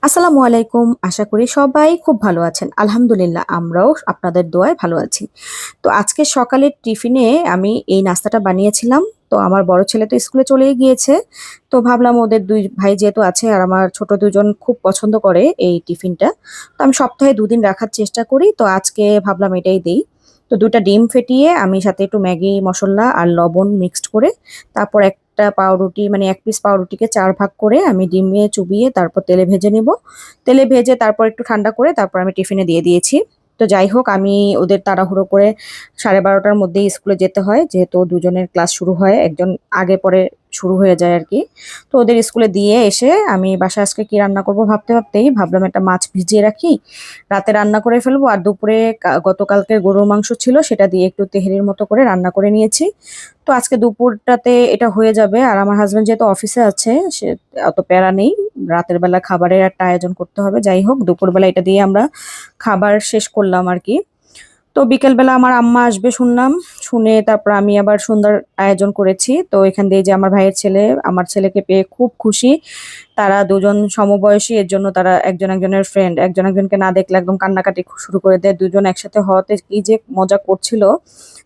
আসসালামু আলাইকুম। আশা করি সবাই খুব ভালো আছেন। আলহামদুলিল্লাহ আমরাও আপনাদের দোয়ায় ভালো আছি। তো আজকে সকালের টিফিনে আমি এই নাস্তাটা বানিয়েছিলাম। তো আমার বড় ছেলে তো স্কুলে চলেই গিয়েছে। তো ভাবলাম ওদের ২ ভাই যেহেতু আছে আর আমার ছোট ২ জন খুব পছন্দ করে এই টিফিনটা। তো আমি সপ্তাহে ২ দিন রাখার চেষ্টা করি। তো আজকে ভাবলাম এটাই দেই। তো ২ টা ডিম ফেটিয়ে আমি সাথে একটু ম্যাগি মসল্লা আর লবণ মিক্সড করে তারপর একটা পাউরুটি মানে ১ পিস পাউরুটিকে ৪ ভাগ করে আমি ডিমে চুবিয়ে তারপর তেলে ভেজে নিব। তেলে ভেজে তারপর একটু ঠান্ডা করে তারপর আমি টিফিনে দিয়ে দিয়েছি। তো যাই হোক আমি ওদের তাড়াহুড়ো করে ১২:৩০ মধ্যেই স্কুলে যেতে হয়। যেহেতু দুজনের ক্লাস শুরু হয়। একজন আগে পরে শুরু হয়ে যায় আরকি। তো ওদের স্কুলে দিয়ে এসে আমি বাসায় আজকে কি রান্না করব ভাবতেই ভাবলাম একটা মাছ ভিজিয়ে রাখি। রাতে রান্না করে ফেলবো আর দুপুরে গতকালকের গরুর মাংস ছিল সেটা দিয়ে একটু তেহারির মতো করে রান্না করে নিয়েছি। তো আজকে দুপুরটাতে এটা হয়ে যাবে। আর আমার হাসব্যান্ড যেহেতু অফিসে আছে সে অত প্যারা নেই। রাতের বেলা খাবারের একটা আয়োজন করতে হবে। যাই হোক দুপুরবেলা এটা দিয়ে আমরা খাবার শেষ করলাম আরকি। তো বিকেলবেলা আমার আম্মা আসবে শুনলাম। শুনে তারপর আমি আবার সন্ধ্যার আয়োজন করেছি। তো এখান দিয়ে যে আমার ভাইয়ের ছেলে, আমার ছেলেকে পেয়ে খুব খুশি। তারা দুজন সমবয়সী এর জন্য তারা একজন একজনের ফ্রেন্ড। একজন একজনকে না দেখলে একদম কান্নাকাটি শুরু করে দেয়। ২ জন একসাথে হওয়াতে কি যে মজা করছিল।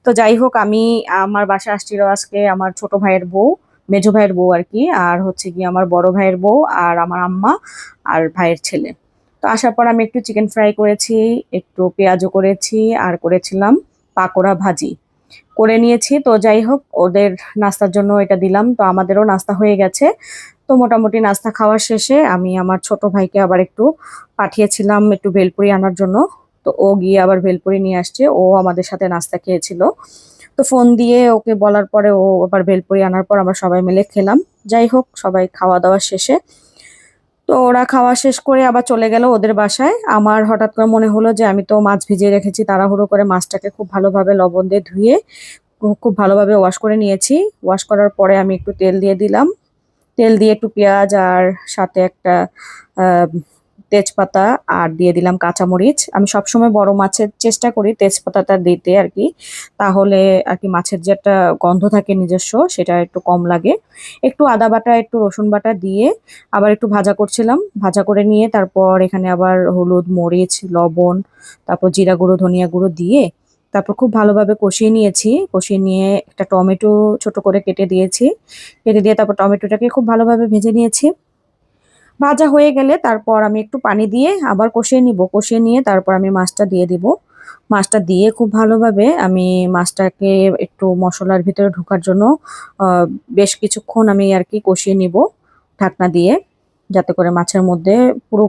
তো যাই হোক আমি আমার বাসায় আসছিল আজকে আমার ছোট ভাইয়ের বউ, মেজো ভাইয়ের বউ আরকি। আর হচ্ছে গিয়ে আমার বড় ভাইয়ের বউ আর আমার আম্মা আর ভাইয়ের ছেলে। তো আসার পর আমি একটু চিকেন ফ্রাই করেছি, একটু পেঁয়াজু করেছি আর করেছিলাম পাকোড়া ভাজি। করে নিয়েছি। তো যাই হোক ওদের নাস্তার জন্য এটা দিলাম। তো আমাদেরও নাস্তা হয়ে গেছে। তো মোটামুটি নাস্তা খাওয়া শেষে আমি আমার ছোট ভাইকে আবার একটু পাঠিয়েছিলাম একটু ভেলপুরি আনার জন্য। তো ও গিয়ে আবার ভেলপুরি নিয়ে আসছে। ও আমাদের সাথে নাস্তা খেয়েছিল। তো ফোন দিয়ে ওকে বলার পরে ও আবার ভেলপুরি আনার পর আমরা সবাই মিলে খেলাম। যাই হোক সবাই খাওয়া-দাওয়া শেষে তো ওরা খাওয়া শেষ করে আবার চলে গেল ওদের বাসায়। আমার হঠাৎ করে মনে হলো যে আমি তো মাছ ভিজিয়ে রেখেছি। তাড়াহুড়ো করে মাছটাকে খুব ভালোভাবে লবণ দিয়ে ধুয়ে খুব ভালোভাবে ওয়াশ করে নিয়েছি। ওয়াশ করার পরে আমি একটু তেল দিয়ে দিলাম। তেল দিয়ে একটু পেঁয়াজ আর সাথে একটা আ তেজপাতা আর দিয়ে দিলাম কাঁচামরিচ। আমি সবসময় বড় মাছের চেষ্টা করি তেজপাতাটা দিতে আরকি। তাহলে আরকি মাছের যে একটা গন্ধ থাকে নিজস্ব সেটা একটু কম লাগে। একটু আদা বাটা, একটু রসুন বাটা দিয়ে আবার একটু ভাজা করছিলাম। ভাজা করে নিয়ে তারপর এখানে আবার হলুদ, মরিচ, লবণ, তারপর জিরা গুঁড়ো, ধনিয়া গুঁড়ো দিয়ে তারপর খুব ভালোভাবে কষিয়ে নিয়েছি। কষিয়ে নিয়ে একটা টমেটো ছোট করে কেটে দিয়েছি। কেটে দিয়ে তারপর টমেটোটাকে খুব ভালোভাবে ভেজে নিয়েছি। ভাজা হয়ে গেলে তারপর আমি একটু পানি দিয়ে আবার কষিয়ে নিব। কষিয়ে নিয়ে তারপর আমি মাছটা দিয়ে দিব। মাছটা দিয়ে খুব ভালোভাবে আমি মাছটাকে একটু মসলার ভিতরে ঢোকার জন্য আ বেশ কিছুক্ষণ আমি আরকি কষিয়ে নিব ঢাকনা দিয়ে। যাতে করে মাছের মধ্যে পুরো